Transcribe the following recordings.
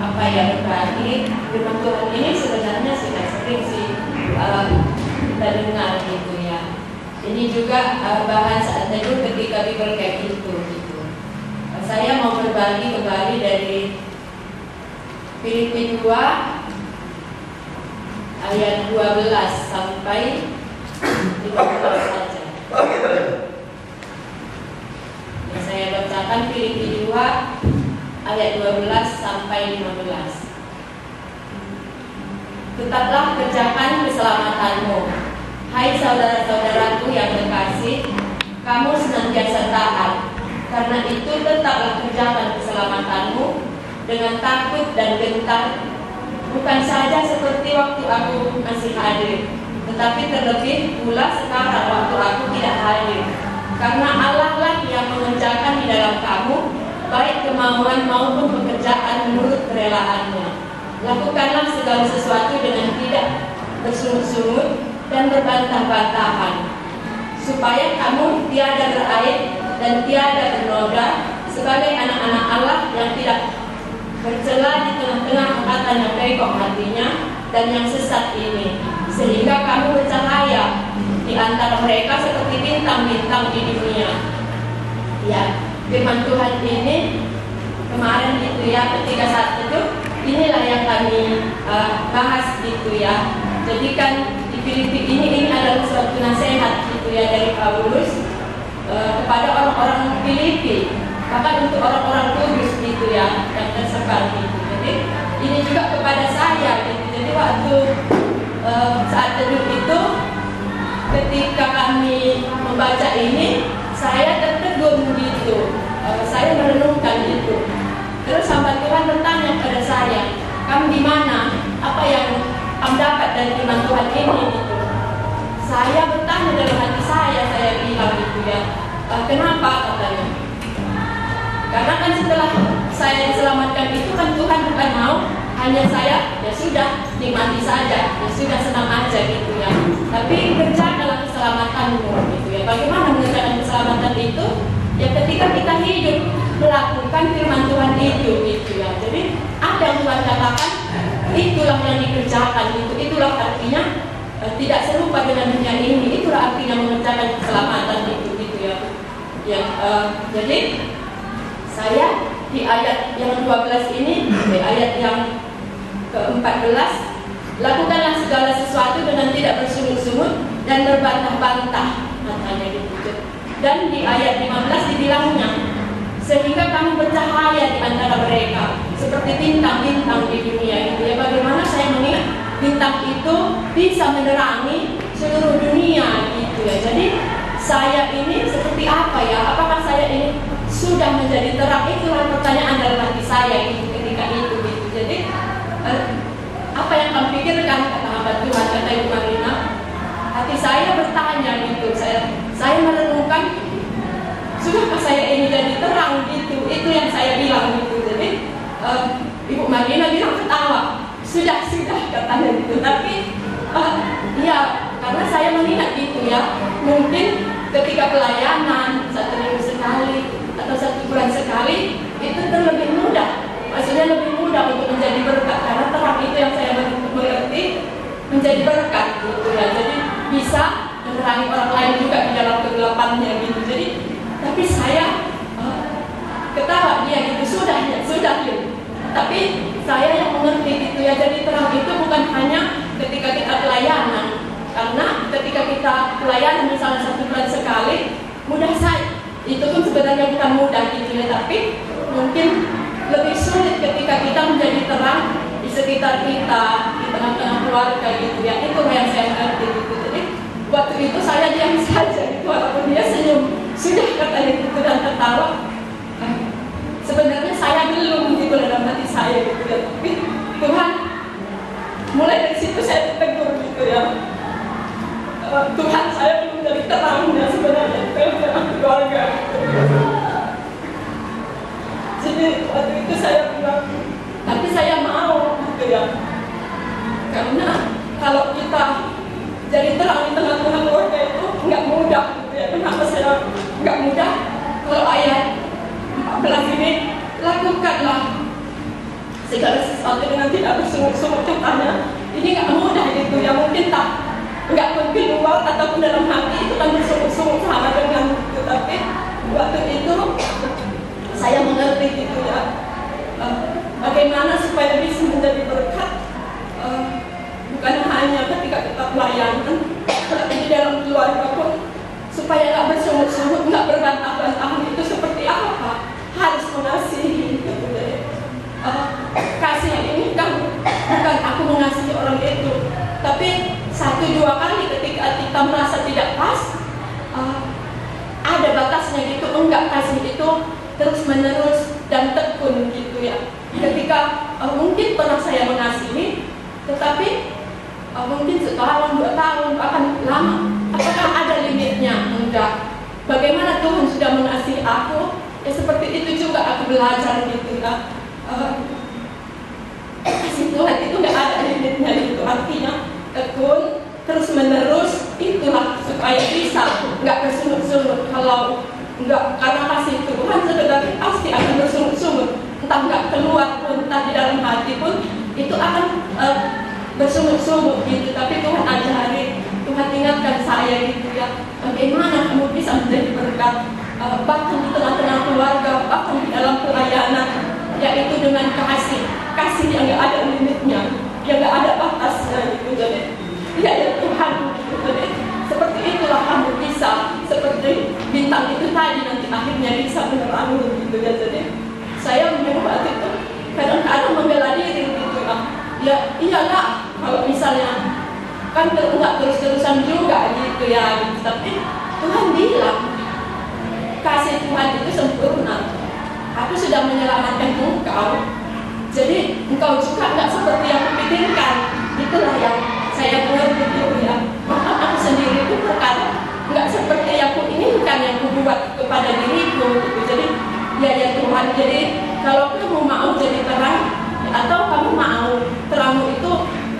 apa ya, berbagi firman Tuhan ini sebenarnya sudah sering sih kita dengar gitu ya. Ini juga bahan saat teduh ketika Bible kayak gitu. Saya mau berbagi kembali dari Filipi 2 ayat 12 sampai 15 saja. Yang saya bacakan Filipi 2 ayat 12 sampai 15. Tetaplah kerjakan keselamatanmu, hai saudara-saudaraku yang terkasih, kamu senantiasa taat. Karena itu tetaplah kerjakan keselamatanmu dengan takut dan gentar, bukan saja seperti waktu aku masih hadir, tetapi terlebih pula sekarang waktu aku tidak hadir. Karena Allah lah yang mengerjakan di dalam kamu, baik kemauan maupun pekerjaan menurut kerelaannya. Lakukanlah segala sesuatu dengan tidak bersungut-sungut dan berbantah-bantahan, supaya kamu tiada beraib dan tiada bernoda sebagai anak-anak Allah yang tidak bercela di tengah-tengah angkatan yang bengkok hatinya dan yang sesat ini, sehingga kamu bercahaya di antara mereka seperti bintang-bintang di dunia. Ya, firman Tuhan ini kemarin itu ya, ketika saat itu inilah yang kami bahas gitu ya. Jadi kan di Filipi ini adalah suatu nasihat gitu ya dari Paulus kepada orang-orang Filipi, bahkan untuk orang-orang kudus gitu ya yang tersebar gitu. Jadi ini juga kepada saya gitu. Jadi waktu saat teduh itu, ketika kami membaca ini, saya tertegun gitu. Saya merenungkan itu. Terus hamba Tuhan bertanya kepada saya, kamu di mana? Apa yang kamu dapat dari firman Tuhan ini? Gitu. Saya bertanya dalam hati saya bilang gitu ya, kenapa katanya? Karena kan setelah saya diselamatkan itu kan Tuhan bukan mau hanya saya ya sudah nikmati saja, ya sudah senang aja gitu ya. Tapi kerjakanlah keselamatanmu gitu ya. Bagaimana mengerjakan keselamatan itu? Ya ketika kita hidup melakukan firman Tuhan itu gitu ya. Jadi apa yang Tuhan katakan itulah yang dikerjakan gitu. Itulah artinya tidak serupa dengan dunia ini. Itulah artinya mengerjakan keselamatan itu gitu ya. Jadi saya di ayat yang 12 ini, di ayat yang ke-14, lakukanlah segala sesuatu dengan tidak bersungut-sungut dan berbantah-bantah, katanya gitu. Dan di ayat 15 dibilangnya, sehingga kamu bercahaya di antara mereka seperti bintang-bintang di dunia itu ya. Bagaimana saya mengingat bintang itu bisa menerangi seluruh dunia gitu ya. Jadi saya ini seperti apa ya? Apakah saya ini sudah menjadi terang? Itulah pertanyaan dalam hati saya gitu, ketika itu gitu. Jadi apa yang kamu pikirkan, kata hamba Tuhan, kata Ibu Marina, hati saya bertanya gitu. Saya merenungkan, sudahkah saya ini jadi terang gitu? Itu yang saya bilang gitu. Jadi Ibu Marina bilang ketawa, sudah katanya gitu. Tapi ya karena saya mengingat gitu ya, mungkin ketika pelayanan 1 minggu sekali atau 1 bulan sekali itu lebih mudah, maksudnya lebih mudah untuk menjadi berkat, karena terang itu yang saya mengerti menjadi berkat gitu ya. Jadi bisa menerangi orang lain juga di dalam kegelapannya gitu. Jadi tapi saya ketawa dia gitu, sudah ya. Tapi saya yang mengerti gitu ya. Jadi terang itu bukan hanya ketika kita pelayanan, karena ketika kita pelayanan misalnya 1 bulan sekali, mudah saja. Itu pun sebenarnya bukan mudah gitu ya, tapi mungkin lebih sulit ketika kita menjadi terang di sekitar kita, di tengah-tengah keluarga gitu ya. Itu yang saya mengerti gitu. Jadi waktu itu saya diam saja gitu, walaupun dia senyum, sudah katanya gitu dan tertawa. Sebenarnya saya belum gitu dalam hati saya gitu ya. Tapi Tuhan, mulai dari situ saya tegur gitu ya. Tuhan, saya belum jadi terangnya sebenarnya tengah keluarga. Jadi waktu itu saya bilang, tapi saya mau gitu ya. Karena kalau kita jadi terang di tengah-tengah keluarga itu nggak mudah gitu ya. Kenapa saya nggak mudah? Kalau ayat 14 ini, lakukanlah segala sesuatu dengan tidak bersungut-sungut. Contohnya ini nggak mudah gitu ya, mungkin nggak mungkin luar ataupun dalam hati itu kan bersungut-sungut sama dengan itu. Tapi waktu itu saya mengerti gitu ya, bagaimana supaya bisa menjadi berkat, bukan hanya ketika kita pelayanan, tapi di dalam keluarga pun, supaya nggak bersungut-sungut, nggak berbantah-bantahan. Itu seperti apa? Harus mengasihi gitu. Jadi kasih ini kan bukan aku mengasihi orang itu, tapi 1-2 kali ketika kita merasa tidak pas, ada batasnya gitu. Enggak, kasih itu terus menerus dan tekun gitu ya. Ketika mungkin pernah saya mengasihi, tetapi mungkin setahun, 2 tahun, bahkan lama, apakah ada limitnya? Enggak. Bagaimana Tuhan sudah mengasihi aku, ya seperti itu juga aku belajar gitu ya. Kasih Tuhan itu nggak ada limitnya gitu. Artinya tekun terus menerus, itulah supaya bisa nggak bersungut-sungut. Kalau nggak, karena kasih Tuhan sebenarnya pasti akan bersungut-sungut, entah nggak keluar pun, entah di dalam hati pun itu akan bersungut-sungut gitu. Tapi Tuhan ajari, Tuhan ingatkan saya gitu ya, bagaimana kamu bisa menjadi berkat, bahkan di tengah-tengah keluarga, bahkan di dalam pelayanan, yaitu dengan kasih yang nggak ada limitnya, yang nggak ada batasnya gitu. Jadi ya Tuhan gitu. Jadi seperti itulah kamu bisa, seperti bintang itu tadi nanti akhirnya bisa menerangi gitu ya. Jadi saya memang waktu itu kadang-kadang membela diri gitu ya. Ya iyalah, kalau misalnya kan nggak terus-terusan juga gitu ya gitu. Tapi Tuhan bilang kasih Tuhan itu sempurna, aku sudah menyelamatkan engkau, jadi engkau juga nggak seperti yang kupikirkan. Itulah yang saya mengerti gitu ya. Maka aku sendiri itu terkadang nggak seperti yang kuinginkan, yang kubuat kepada diriku gitu. Jadi ya Tuhan, jadi kalau kamu mau jadi terang, atau kamu mau terangmu itu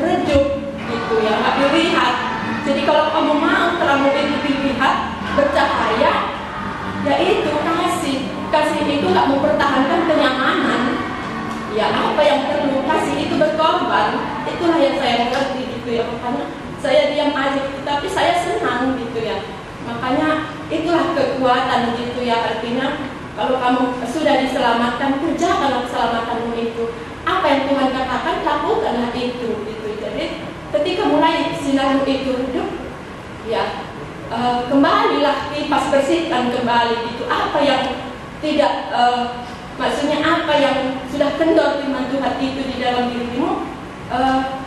redup gitu ya, nggak dilihat. Jadi kalau kamu mau terangmu itu dilihat, bercahaya, ya itu kasih itu nggak mempertahankan kenyamanan. Ya apa yang perlu, kasih itu berkorban. Itulah yang saya mengerti gitu ya. Makanya saya diam aja gitu, tapi saya senang gitu ya. Makanya itulah kekuatan gitu ya. Artinya kalau kamu sudah diselamatkan, kerjakanlah keselamatanmu itu. Apa yang Tuhan katakan, lakukanlah itu gitu. Jadi ketika mulai sinarmu itu redup, ya kembalilah kipas, bersihkan kembali gitu. Apa yang tidak, maksudnya apa yang sudah kendor firman Tuhan itu di dalam dirimu,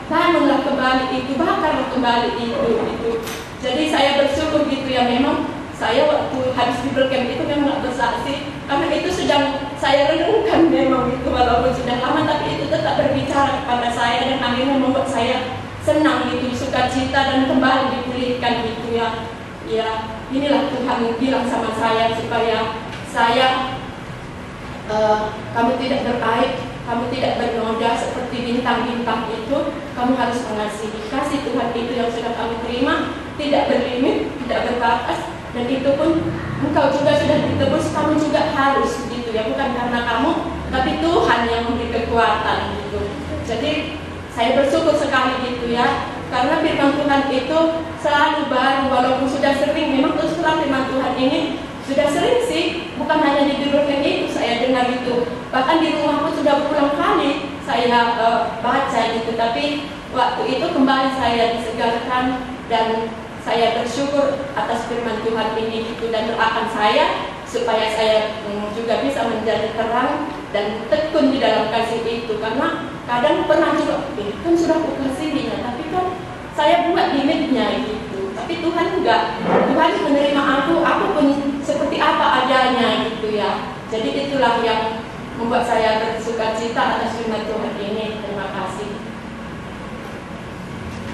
bangunlah kembali itu, bakarlah kembali itu gitu. Jadi saya bersyukur gitu ya. Memang saya waktu habis Bible Camp itu memang nggak bersaksi, karena itu sedang saya renungkan memang itu, walaupun sudah lama, tapi itu tetap berbicara kepada saya dan akhirnya membuat saya senang gitu, sukacita dan kembali dipulihkan gitu ya. Ya inilah Tuhan bilang sama saya supaya saya kamu tidak beraib, kamu tidak bernoda seperti bintang-bintang itu. Kamu harus mengasihi. Kasih Tuhan itu yang sudah kamu terima tidak berlimit, tidak berbatas, dan itu pun engkau juga sudah ditebus. Kamu juga harus gitu ya, bukan karena kamu, tapi Tuhan yang memberi kekuatan gitu. Jadi saya bersyukur sekali gitu ya, karena firman Tuhan itu selalu baru, walaupun sudah sering. Memang terus terang firman Tuhan ini sudah sering sih, bukan hanya di Bible Camp itu saya dengar itu, bahkan di rumah pun sudah berulang kali saya baca gitu. Tapi waktu itu kembali saya disegarkan dan saya bersyukur atas firman Tuhan ini gitu, dan doakan saya supaya saya juga bisa menjadi terang dan tekun di dalam kasih itu. Karena kadang pernah juga, kan sudah kukasihinya, tapi kan saya buat limitnya gitu. Tapi Tuhan enggak, Tuhan menerima aku pun seperti apa adanya gitu ya. Jadi itulah yang membuat saya bersuka cita atas firman Tuhan ini.